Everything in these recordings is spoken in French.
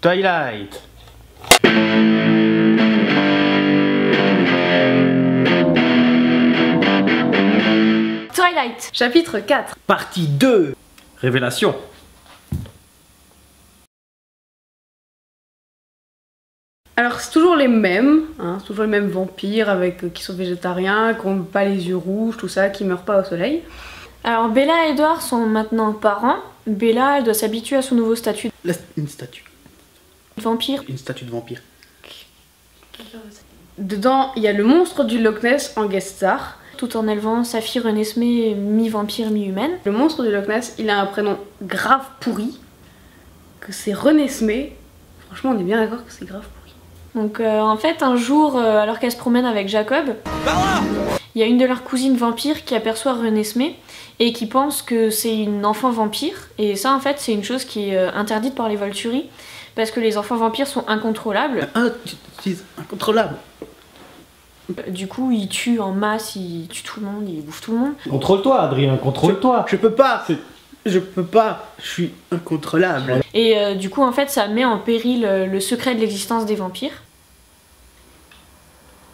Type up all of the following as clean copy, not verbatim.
Twilight. Twilight. Chapitre 4. Partie 2. Révélation. Alors c'est toujours les mêmes, hein, c'est toujours les mêmes vampires avec, qui sont végétariens, qui n'ont pas les yeux rouges, tout ça, qui meurent pas au soleil. Alors Bella et Edward sont maintenant parents. Bella, elle doit s'habituer à son nouveau statut. Une statue. Vampire. Une statue de vampire. Dedans, il y a le monstre du Loch Ness en guest star, tout en élevant sa fille Renesmee, mi-vampire, mi-humaine. Le monstre du Loch Ness, il a un prénom grave pourri, que c'est Renesmee. Franchement, on est bien d'accord que c'est grave pourri. Donc en fait, un jour, alors qu'elle se promène avec Jacob, il y a une de leurs cousines vampires qui aperçoit Renesmee et qui pense que c'est une enfant vampire. Et ça, en fait, c'est une chose qui est interdite par les Volturi, parce que les enfants vampires sont incontrôlables. Ah, tu dis incontrôlable. Du coup, ils tuent en masse, ils tuent tout le monde, ils bouffent tout le monde. Contrôle-toi, Adrien, contrôle-toi. Je peux pas. Je peux pas. Je suis incontrôlable. Et du coup, en fait, ça met en péril le secret de l'existence des vampires.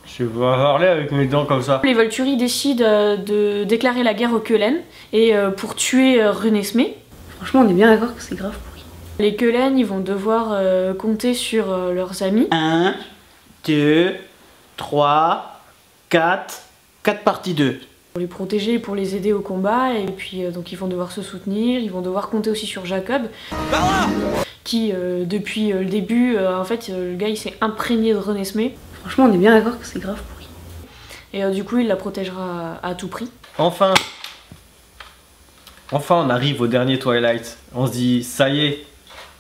Je vais parler avec mes dents comme ça. Les Volturi décident de déclarer la guerre aux Keulen et pour tuer Renesmee. Franchement, on est bien d'accord que c'est grave pourri. Les Keulen, ils vont devoir compter sur leurs amis. 1, 2, 3, 4. 4 parties 2. Pour les protéger et pour les aider au combat. Et puis, donc, ils vont devoir se soutenir. Ils vont devoir compter aussi sur Jacob. Qui, depuis le début, en fait, le gars, il s'est imprégné de Renesmee. Franchement, on est bien d'accord que c'est grave pourri. Et du coup, il la protégera à tout prix. Enfin, on arrive au dernier Twilight. On se dit, ça y est,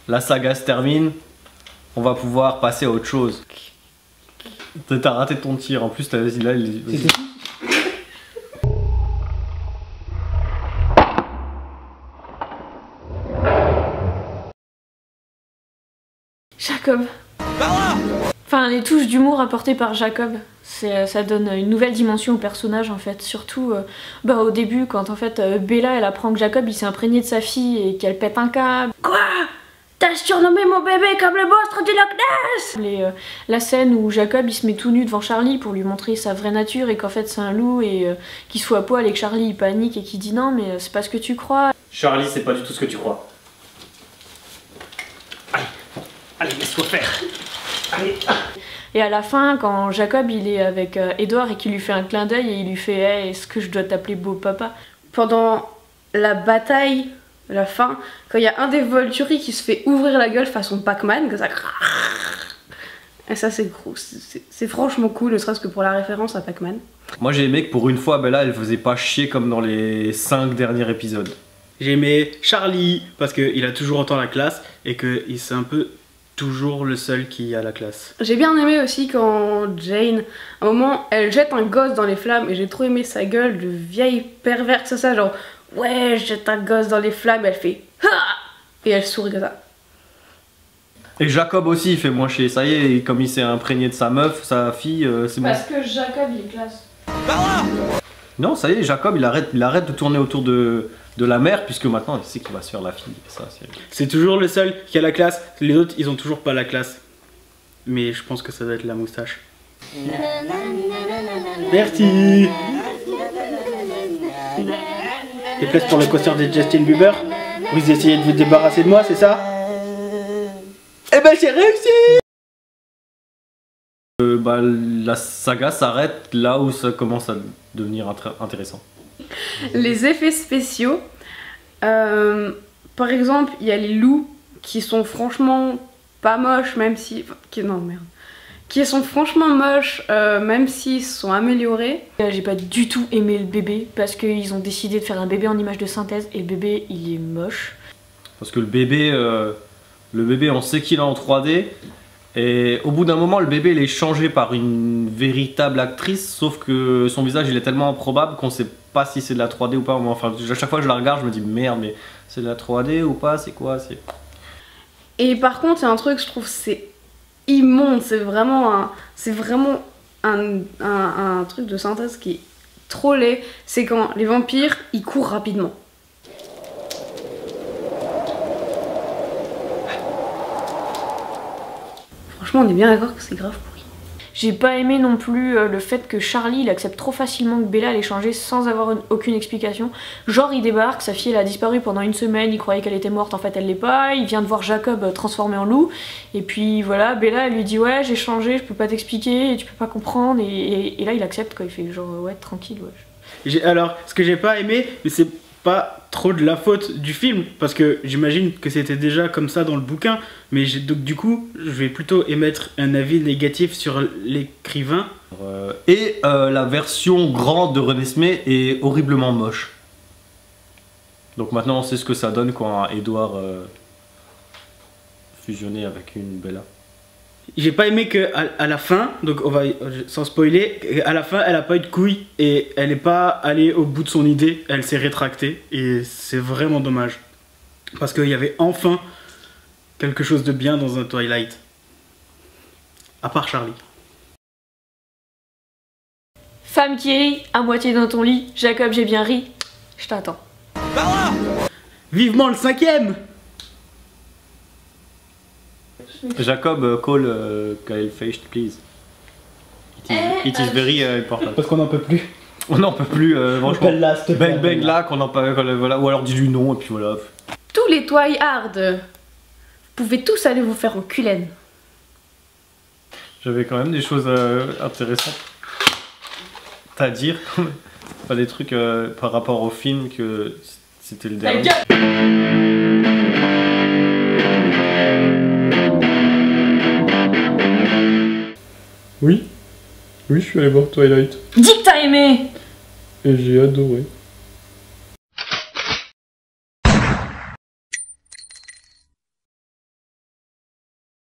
la saga se termine. On va pouvoir passer à autre chose. T'as raté ton tir. En plus, là, Jacob. Enfin, les touches d'humour apportées par Jacob, ça donne une nouvelle dimension au personnage en fait. Surtout au début, quand en fait Bella elle apprend que Jacob il s'est imprégné de sa fille et qu'elle pète un câble. Quoi? T'as surnommé mon bébé comme le monstre du Loch Ness! La scène où Jacob il se met tout nu devant Charlie pour lui montrer sa vraie nature et qu'en fait c'est un loup et qu'il soit à poil et que Charlie il panique et qu'il dit non mais c'est pas ce que tu crois. Charlie, c'est pas du tout ce que tu crois. Allez, laisse-toi faire. Allez. Et à la fin, quand Jacob il est avec Edward et qu'il lui fait un clin d'œil et il lui fait hey, est-ce que je dois t'appeler beau papa? Pendant la bataille, la fin, quand il y a un des Volturi qui se fait ouvrir la gueule façon Pac-Man, comme ça. Et ça c'est franchement cool, ne serait-ce que pour la référence à Pac-Man. Moi j'ai aimé que pour une fois, Bella elle faisait pas chier comme dans les 5 derniers épisodes. J'ai aimé Charlie parce qu'il a toujours autant la classe et qu'il c'est un peu toujours le seul qui a la classe. J'ai bien aimé aussi quand Jane, à un moment, elle jette un gosse dans les flammes et j'ai trop aimé sa gueule de vieille perverse, c'est ça, genre ouais, je jette un gosse dans les flammes, elle fait ha et elle sourit comme ça. Et Jacob aussi il fait moins chier, ça y est, comme il s'est imprégné de sa meuf, sa fille, c'est bon. Parce que Jacob il est classe. Non, ça y est, Jacob il arrête de tourner autour de la mère, puisque maintenant il sait qu'il va se faire la fille. C'est toujours le seul qui a la classe, les autres ils ont toujours pas la classe. Mais je pense que ça doit être la moustache. Merci. Des places pour le concert de Justin Bieber. Vous essayez de vous débarrasser de moi, c'est ça? Eh ben j'ai réussi. La saga s'arrête là où ça commence à devenir intéressant. Les effets spéciaux, par exemple, il y a les loups qui sont franchement pas moches, même si... Qui sont franchement moches, même s'ils sont améliorés. J'ai pas du tout aimé le bébé, parce qu'ils ont décidé de faire un bébé en image de synthèse, et le bébé, il est moche. Parce que le bébé on sait qu'il est en 3D, et au bout d'un moment, le bébé il est changé par une véritable actrice, sauf que son visage il est tellement improbable qu'on sait pas si c'est de la 3D ou pas. Enfin, à chaque fois que je la regarde, je me dis merde, mais c'est de la 3D ou pas? C'est quoi? Et par contre, il y a un truc, je trouve, c'est immonde, c'est vraiment un truc de synthèse qui est trop laid. C'est quand les vampires, ils courent rapidement. Franchement, on est bien d'accord que c'est grave pourri. J'ai pas aimé non plus le fait que Charlie il accepte trop facilement que Bella allait changer sans avoir aucune explication. Genre il débarque, sa fille elle a disparu pendant une semaine, il croyait qu'elle était morte, en fait elle l'est pas, il vient de voir Jacob transformé en loup, et puis voilà, Bella elle lui dit ouais j'ai changé, je peux pas t'expliquer, tu peux pas comprendre, et là il accepte quoi, il fait genre ouais tranquille ouais. Alors ce que j'ai pas aimé, mais c'est pas trop de la faute du film, parce que j'imagine que c'était déjà comme ça dans le bouquin, mais donc du coup je vais plutôt émettre un avis négatif sur l'écrivain. La version grande de Renesmee est horriblement moche. Donc maintenant on sait ce que ça donne quand Edward fusionné avec une Bella. J'ai pas aimé que à la fin, donc on va sans spoiler, à la fin elle a pas eu de couilles et elle est pas allée au bout de son idée, elle s'est rétractée et c'est vraiment dommage. Parce qu'il y avait enfin quelque chose de bien dans un Twilight. À part Charlie. Femme qui rit, à moitié dans ton lit, Jacob j'ai bien ri, je t'attends. Vivement le 5e. Jacob, call Kyle Feist, please. It is very important. Parce qu'on n'en peut plus. On n'en peut plus, franchement. Bang Bang là, qu'on en peut, voilà. Ou alors dis-lui non, et puis voilà. Tous les Twilight, vous pouvez tous aller vous faire enculer. J'avais quand même des choses intéressantes à dire. Pas des trucs par rapport au film que c'était le dernier. Oui, je suis allé voir Twilight. Dis que t'as aimé. Et j'ai adoré.